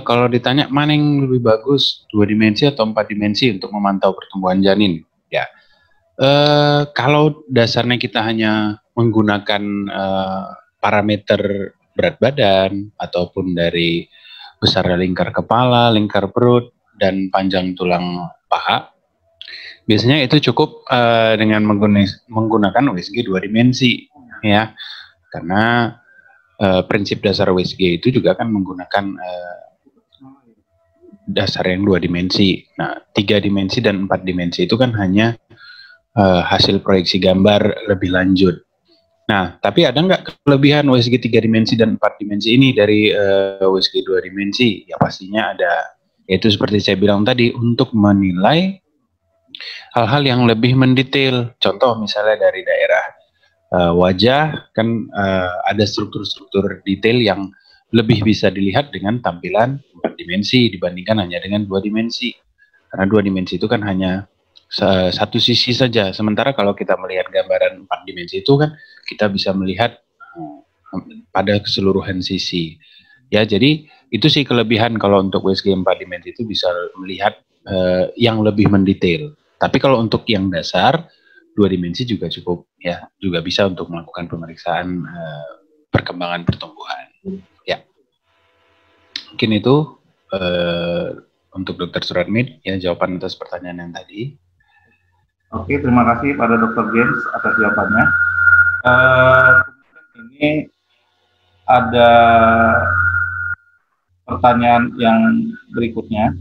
kalau ditanya mana yang lebih bagus, 2 dimensi atau 4 dimensi untuk memantau pertumbuhan janin? Ya. Kalau dasarnya kita hanya menggunakan parameter berat badan ataupun dari besar lingkar kepala, lingkar perut, dan panjang tulang paha, biasanya itu cukup dengan menggunakan USG 2 dimensi ya, karena prinsip dasar USG itu juga kan menggunakan dasar yang 2 dimensi. Nah, 3 dimensi dan 4 dimensi itu kan hanya hasil proyeksi gambar lebih lanjut. Nah, tapi ada nggak kelebihan USG 3 dimensi dan 4 dimensi ini dari USG 2 dimensi? Ya pastinya ada. Yaitu seperti saya bilang tadi, untuk menilai hal-hal yang lebih mendetail. Contoh misalnya dari daerah wajah, kan ada struktur-struktur detail yang lebih bisa dilihat dengan tampilan 4 dimensi dibandingkan hanya dengan 2 dimensi. Karena 2 dimensi itu kan hanya satu sisi saja. Sementara kalau kita melihat gambaran 4 dimensi itu kan kita bisa melihat pada keseluruhan sisi. Ya, jadi itu sih kelebihan kalau untuk USG 4 dimensi itu bisa melihat yang lebih mendetail. Tapi kalau untuk yang dasar 2 dimensi juga cukup ya, juga bisa untuk melakukan pemeriksaan perkembangan pertumbuhan. Ya, mungkin itu untuk Dr. Suratmi ya jawaban atas pertanyaan yang tadi. Oke, terima kasih pada Dr. James atas jawabannya. Ini ada pertanyaan yang berikutnya.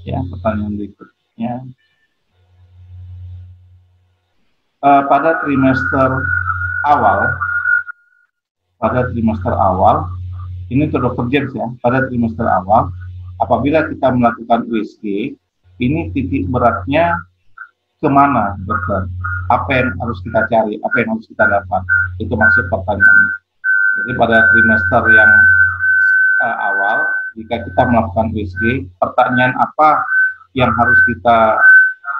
Ya, pertanyaan berikutnya. Pada trimester awal, ini untuk Dr. James ya, pada trimester awal, apabila kita melakukan USG, ini titik beratnya kemana, dokter? Apa yang harus kita cari? Apa yang harus kita dapat? Itu maksud pertanyaannya. Jadi pada trimester yang awal, jika kita melakukan USG, pertanyaan apa yang harus kita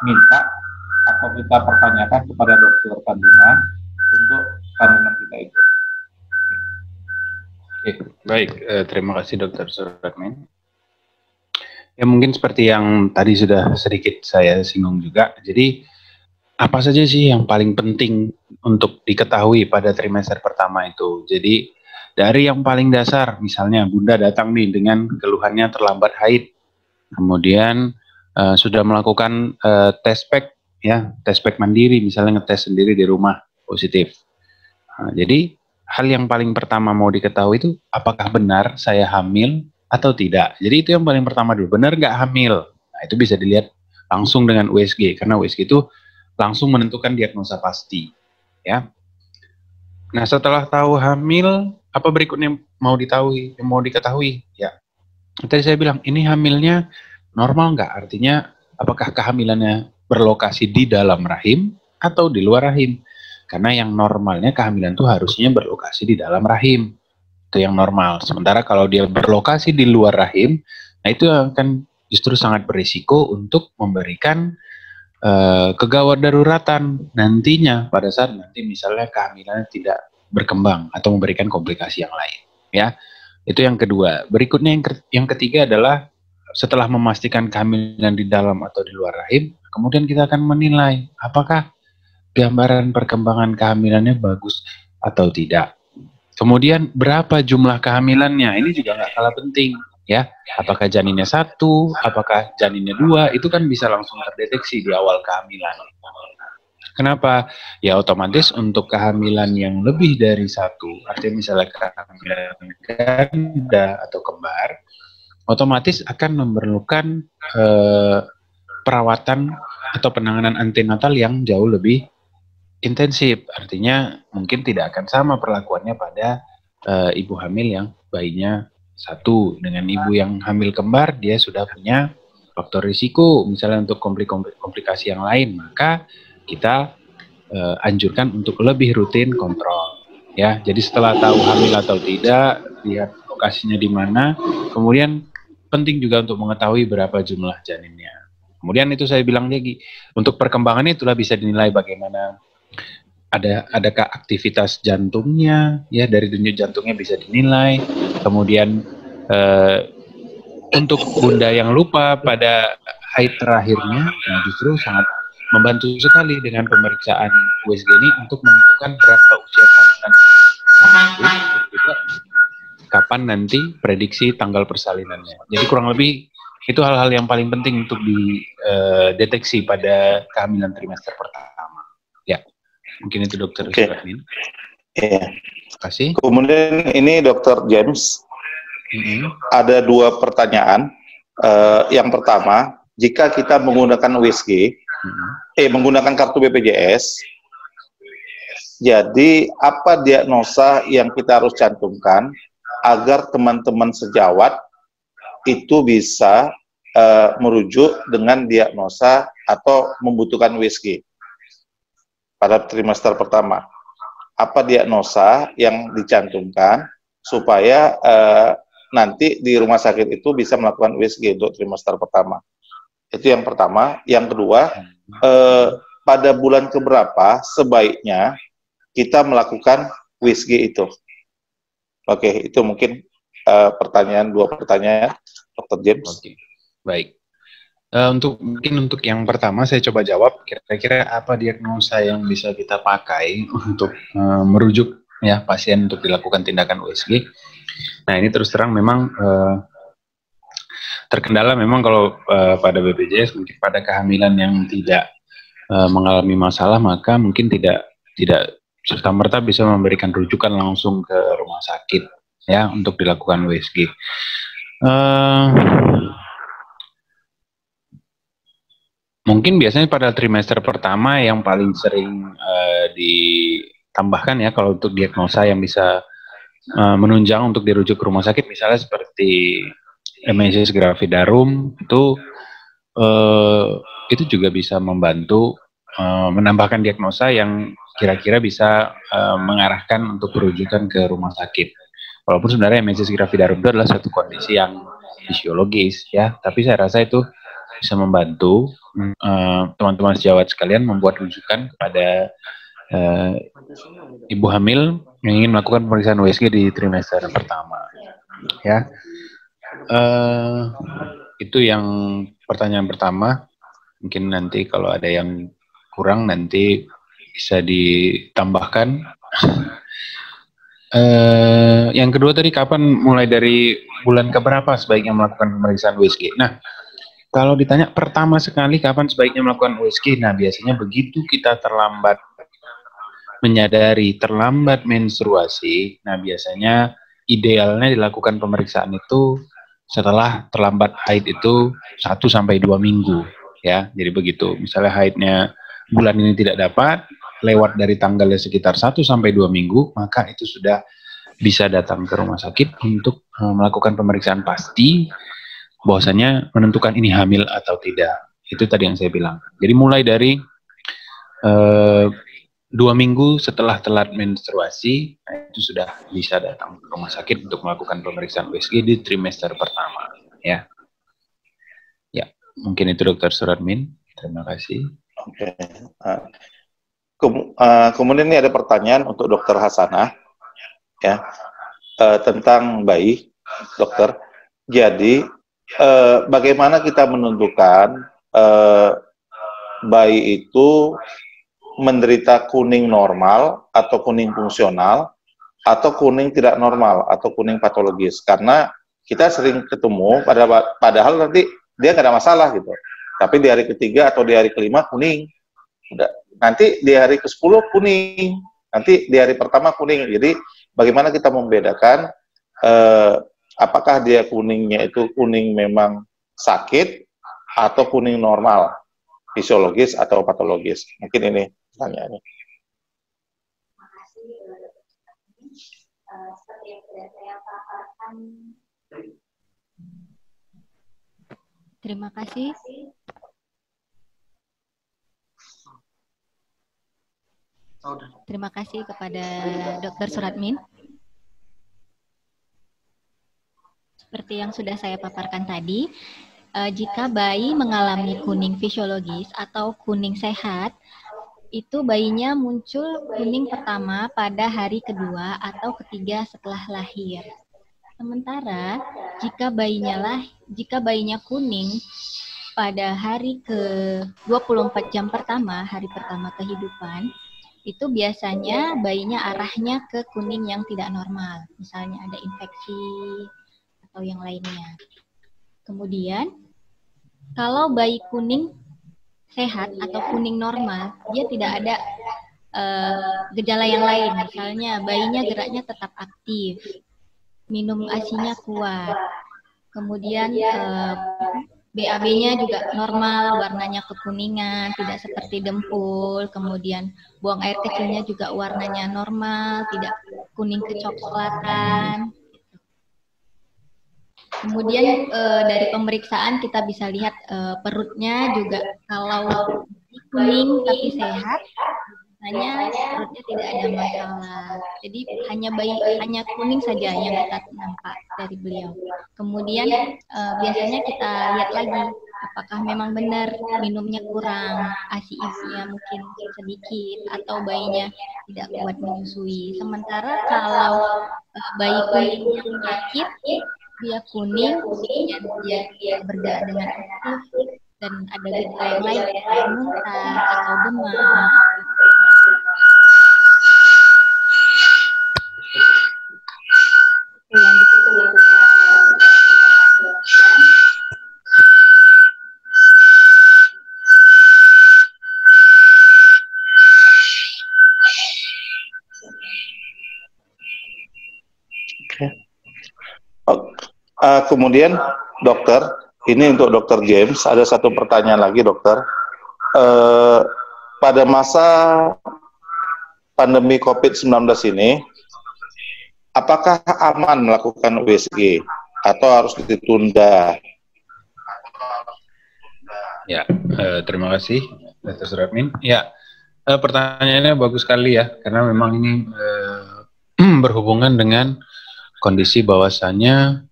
minta atau kita pertanyakan kepada dokter kandungan untuk kandungan kita itu? Oke, baik. Terima kasih Dokter Suratmi. Ya mungkin seperti yang tadi sudah sedikit saya singgung juga. Jadi apa saja sih yang paling penting untuk diketahui pada trimester pertama itu? Jadi dari yang paling dasar, misalnya Bunda datang nih dengan keluhannya terlambat haid, kemudian sudah melakukan tes pack ya, tes pack mandiri, misalnya ngetes sendiri di rumah positif. Nah, jadi hal yang paling pertama mau diketahui itu apakah benar saya hamil atau tidak. Jadi itu yang paling pertama dulu, benar nggak hamil. Nah, itu bisa dilihat langsung dengan USG, karena USG itu langsung menentukan diagnosa pasti, ya. Nah, setelah tahu hamil, apa berikutnya yang mau diketahui? Ya, tadi saya bilang, ini hamilnya normal nggak? Artinya, apakah kehamilannya berlokasi di dalam rahim atau di luar rahim? Karena yang normalnya kehamilan itu harusnya berlokasi di dalam rahim. Itu yang normal. Sementara kalau dia berlokasi di luar rahim, nah itu akan justru sangat berisiko untuk memberikan kegawat daruratan nantinya pada saat nanti misalnya kehamilannya tidak berkembang atau memberikan komplikasi yang lain. Ya, itu yang kedua. Berikutnya yang ketiga adalah setelah memastikan kehamilan di dalam atau di luar rahim, kemudian kita akan menilai apakah gambaran perkembangan kehamilannya bagus atau tidak. Kemudian berapa jumlah kehamilannya, ini juga nggak kalah penting, ya. Apakah janinnya 1, apakah janinnya 2, itu kan bisa langsung terdeteksi di awal kehamilan. Kenapa? Ya otomatis untuk kehamilan yang lebih dari 1, artinya misalnya kehamilan ganda atau kembar, otomatis akan memerlukan perawatan atau penanganan antenatal yang jauh lebih intensif. Artinya mungkin tidak akan sama perlakuannya pada ibu hamil yang bayinya 1 dengan ibu yang hamil kembar, dia sudah punya faktor risiko misalnya untuk komplikasi yang lain, maka kita anjurkan untuk lebih rutin kontrol, ya. Jadi setelah tahu hamil atau tidak, lihat lokasinya di mana, kemudian penting juga untuk mengetahui berapa jumlah janinnya. Kemudian itu saya bilang lagi, untuk perkembangannya itulah bisa dinilai bagaimana adakah aktivitas jantungnya, ya, dari denyut jantungnya bisa dinilai. Kemudian untuk bunda yang lupa pada haid terakhirnya, nah justru sangat membantu sekali dengan pemeriksaan USG ini untuk menentukan berapa usia kehamilan, juga kapan nanti prediksi tanggal persalinannya. Jadi kurang lebih itu hal-hal yang paling penting untuk dideteksi pada kehamilan trimester pertama. Ya, mungkin itu Dokter Suratmin. Iya. Terima kasih. Kemudian ini Dokter James, ada 2 pertanyaan. Yang pertama, jika kita menggunakan USG, menggunakan kartu BPJS, jadi apa diagnosa yang kita harus cantumkan agar teman-teman sejawat itu bisa merujuk dengan diagnosa atau membutuhkan USG pada trimester pertama. Apa diagnosa yang dicantumkan supaya nanti di rumah sakit itu bisa melakukan USG untuk trimester pertama. Itu yang pertama. Yang kedua, pada bulan keberapa sebaiknya kita melakukan USG itu? Oke, itu mungkin 2 pertanyaan, Dr. James. Oke, baik. Untuk yang pertama saya coba jawab, kira-kira apa diagnosa yang bisa kita pakai untuk merujuk ya pasien untuk dilakukan tindakan USG. Nah, ini terus terang memang terkendala memang kalau pada BPJS mungkin pada kehamilan yang tidak mengalami masalah, maka mungkin tidak serta-merta bisa memberikan rujukan langsung ke rumah sakit ya untuk dilakukan USG. Mungkin biasanya pada trimester pertama yang paling sering ditambahkan ya kalau untuk diagnosa yang bisa menunjang untuk dirujuk ke rumah sakit, misalnya seperti Emesis gravidarum, itu juga bisa membantu menambahkan diagnosa yang kira-kira bisa mengarahkan untuk rujukan ke rumah sakit. Walaupun sebenarnya Emesis gravidarum itu adalah satu kondisi yang fisiologis ya, tapi saya rasa itu bisa membantu teman-teman sejawat sekalian membuat rujukan kepada ibu hamil yang ingin melakukan pemeriksaan USG di trimester pertama. Ya, itu yang pertanyaan pertama. Mungkin nanti kalau ada yang kurang nanti bisa ditambahkan. Yang kedua tadi kapan, mulai dari bulan keberapa sebaiknya melakukan pemeriksaan USG? Nah, kalau ditanya pertama sekali kapan sebaiknya melakukan USG, nah biasanya begitu kita terlambat menyadari terlambat menstruasi, nah biasanya idealnya dilakukan pemeriksaan itu setelah terlambat haid itu 1-2 minggu, ya. Jadi begitu. Misalnya haidnya bulan ini tidak dapat, lewat dari tanggalnya sekitar 1-2 minggu, maka itu sudah bisa datang ke rumah sakit untuk melakukan pemeriksaan pasti bahwasanya menentukan ini hamil atau tidak. Itu tadi yang saya bilang. Jadi mulai dari 2 minggu setelah telat menstruasi, nah itu sudah bisa datang ke rumah sakit untuk melakukan pemeriksaan USG di trimester pertama. Ya, ya mungkin itu Dokter Suradmin. Terima kasih. Oke. Kemudian ini ada pertanyaan untuk Dokter Hasanah, ya, tentang bayi, Dokter. Jadi bagaimana kita menentukan bayi itu menderita kuning normal atau kuning fungsional atau kuning tidak normal atau kuning patologis? Karena kita sering ketemu padahal nanti dia nggak ada masalah gitu, tapi di hari ketiga atau di hari kelima kuning, nanti di hari ke-10 kuning, nanti di hari pertama kuning. Jadi bagaimana kita membedakan apakah dia kuningnya itu kuning memang sakit atau kuning normal, fisiologis atau patologis? Mungkin ini pertanyaannya. Terima kasih. Terima kasih kepada Dr. Suradmin. Seperti yang sudah saya paparkan tadi, jika bayi mengalami kuning fisiologis atau kuning sehat, itu bayinya muncul kuning pertama pada hari kedua atau ketiga setelah lahir. Sementara jika bayinya kuning pada hari ke 24 jam pertama, hari pertama kehidupan, itu biasanya bayinya arahnya ke kuning yang tidak normal. Misalnya ada infeksi atau yang lainnya. Kemudian, kalau bayi kuning sehat atau kuning normal, dia tidak ada gejala yang lain. Misalnya bayinya geraknya tetap aktif, minum ASI-nya kuat, kemudian BAB-nya juga normal, warnanya kekuningan, tidak seperti dempul, kemudian buang air kecilnya juga warnanya normal, tidak kuning kecoklatan. Kemudian dari pemeriksaan kita bisa lihat perutnya juga, kalau kuning tapi sehat, hanya perutnya tidak ada masalah. Jadi hanya kuning saja yang kita nampak dari beliau. Kemudian biasanya kita lihat lagi apakah memang benar minumnya kurang, ASI ibunya mungkin sedikit, atau bayinya tidak kuat menyusui. Sementara kalau bayi kuning yang sakit, dia kuning, kemudian dia bergerak dengan aktif dan ada gejala yang lain seperti muntah atau demam. Itu yang bisa dilakukan. Kemudian dokter, ini untuk Dokter James, ada satu pertanyaan lagi dokter. Pada masa pandemi COVID-19 ini, apakah aman melakukan USG atau harus ditunda? Ya, terima kasih Dr. Suradmin. Ya, pertanyaannya bagus sekali ya, karena memang ini berhubungan dengan kondisi bahwasannya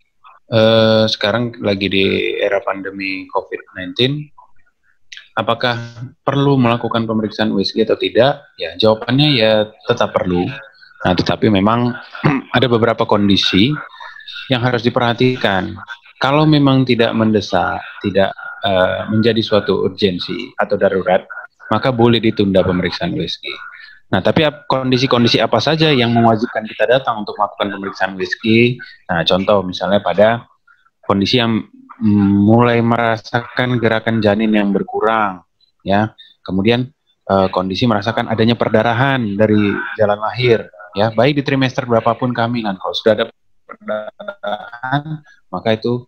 sekarang lagi di era pandemi COVID-19, apakah perlu melakukan pemeriksaan USG atau tidak? Ya, jawabannya ya tetap perlu. Nah, tetapi memang ada beberapa kondisi yang harus diperhatikan. Kalau memang tidak mendesak, tidak menjadi suatu urgensi atau darurat, maka boleh ditunda pemeriksaan USG. Nah, tapi kondisi-kondisi apa saja yang mewajibkan kita datang untuk melakukan pemeriksaan USG? Nah, contoh misalnya pada kondisi yang mulai merasakan gerakan janin yang berkurang, ya. Kemudian kondisi merasakan adanya perdarahan dari jalan lahir, ya, baik di trimester berapapun kehamilan. Kalau sudah ada perdarahan, maka itu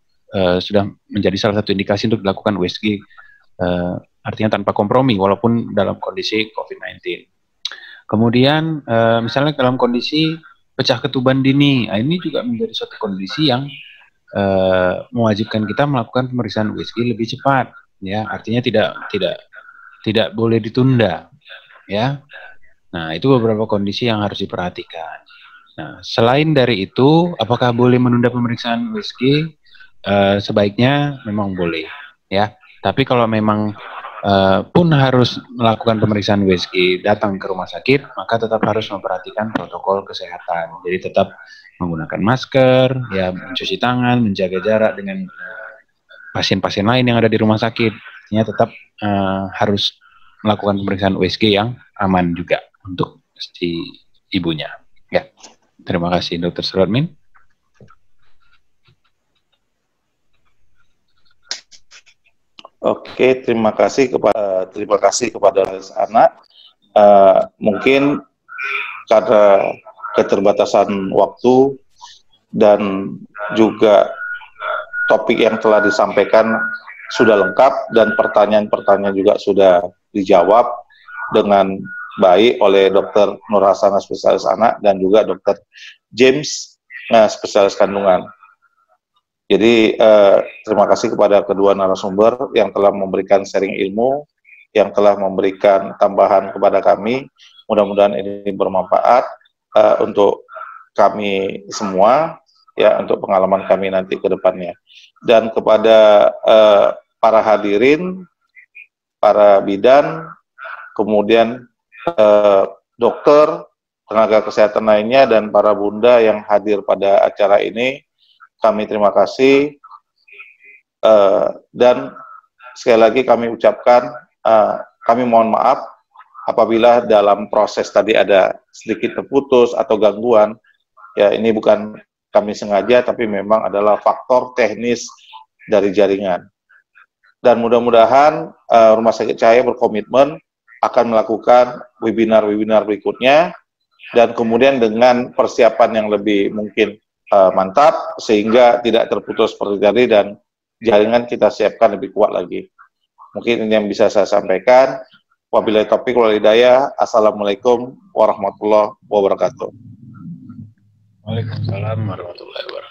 sudah menjadi salah satu indikasi untuk dilakukan USG, artinya tanpa kompromi walaupun dalam kondisi COVID-19. Kemudian misalnya dalam kondisi pecah ketuban dini, ini juga menjadi suatu kondisi yang mewajibkan kita melakukan pemeriksaan USG lebih cepat, ya, artinya tidak boleh ditunda, ya. Nah, itu beberapa kondisi yang harus diperhatikan. Nah, selain dari itu, apakah boleh menunda pemeriksaan USG? Sebaiknya memang boleh, ya. Tapi kalau memang pun harus melakukan pemeriksaan USG, datang ke rumah sakit, maka tetap harus memperhatikan protokol kesehatan. Jadi tetap menggunakan masker, ya, mencuci tangan, menjaga jarak dengan pasien-pasien lain yang ada di rumah sakit. Artinya tetap harus melakukan pemeriksaan USG yang aman juga untuk si ibunya. Ya, terima kasih Dr. Suratmin. Oke, terima kasih kepada anak. Mungkin karena keterbatasan waktu dan juga topik yang telah disampaikan sudah lengkap dan pertanyaan-pertanyaan juga sudah dijawab dengan baik oleh Dr. Nur Hasanah, spesialis anak, dan juga Dr. James, spesialis kandungan. Jadi terima kasih kepada kedua narasumber yang telah memberikan sharing ilmu, yang telah memberikan tambahan kepada kami. Mudah-mudahan ini bermanfaat untuk kami semua, ya, untuk pengalaman kami nanti ke depannya. Dan kepada para hadirin, para bidan, kemudian dokter, tenaga kesehatan lainnya, dan para bunda yang hadir pada acara ini, kami terima kasih, dan sekali lagi kami ucapkan, kami mohon maaf apabila dalam proses tadi ada sedikit terputus atau gangguan. Ya, ini bukan kami sengaja, tapi memang adalah faktor teknis dari jaringan. Dan mudah-mudahan Rumah Sakit Cahaya berkomitmen akan melakukan webinar-webinar berikutnya, dan kemudian dengan persiapan yang lebih mungkin mantap, sehingga tidak terputus seperti tadi, dan jaringan kita siapkan lebih kuat lagi. Mungkin ini yang bisa saya sampaikan. Wabillahi taufiq wal hidayah. Assalamualaikum warahmatullahi wabarakatuh. Waalaikumsalam warahmatullahi wabarakatuh.